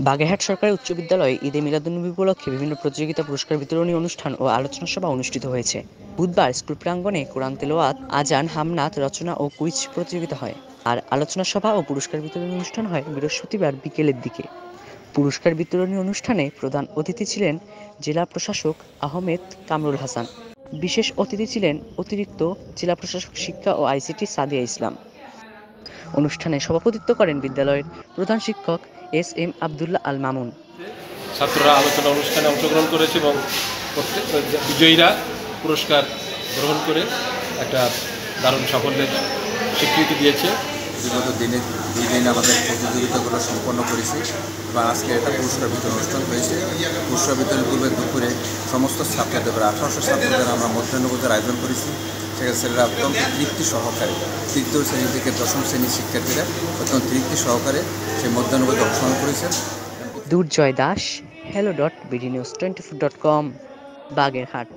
বাগেরহাট সরকারি উচ্চ বিদ্যালয়ে ঈদে মিলাদুন্নবী উপলক্ষে বিভিন্ন প্রতিযোগিতা, পুরস্কার বিতরণী অনুষ্ঠান ও আলোচনা সভা অনুষ্ঠিত হয়েছে। বুধবার স্কুল প্রাঙ্গণে কোরআন তেলাওয়াত, আজান, হামনাত, রচনা ও কুইজ প্রতিযোগিতা হয়। আর আলোচনা সভা ও পুরস্কার বিতরণী অনুষ্ঠান হয় বৃহস্পতিবার বিকেলের দিকে। পুরস্কার বিতরণী অনুষ্ঠানে প্রধান অতিথি ছিলেন জেলা প্রশাসক আহমেদ কামরুল হাসান। বিশেষ অতিথি ছিলেন অতিরিক্ত জেলা প্রশাসক শিক্ষা ও আইসিটি সাদিয়া ইসলাম। অনুষ্ঠানে সভাপতিত্ব করেন বিদ্যালয়ের প্রধান শিক্ষক এস.এম. আবদুল্লাহ আল মামুন। ছাত্ররা আলোচনা অনুষ্ঠানে অংশগ্রহণ করেছে এবং প্রত্যেক বিজয়ীরা পুরস্কার গ্রহণ করে একটা দারুণ সাফল্যের স্বীকৃতি দিয়েছে। বিগত দিনে 2 দিন আমাদের প্রতিযোগিতাগুলো সম্পন্ন করেছি এবং আজকে একটা পুরস্কার বিতরণ অনুষ্ঠান হয়েছে। পুরস্কার বিতরণ পূর্বে দুপুরে সমস্ত ছাত্রদের প্রায় 1800 ছাত্রদের আমরা মধ্যাহ্নভোজের আয়োজন করেছি। সেখানে ছেলেরা অত্যন্ত তৃপ্তি সহকারে, তৃতীয় শ্রেণী থেকে 10ম শ্রেণীর শিক্ষার্থীরা অত্যন্ত তৃপ্তি সহকারে সেই মধ্যাহ্নভোজে অংশগ্রহণ করেছেন। দুর্জয় দাস, hello.bdnews24.com, বাগেরহাট।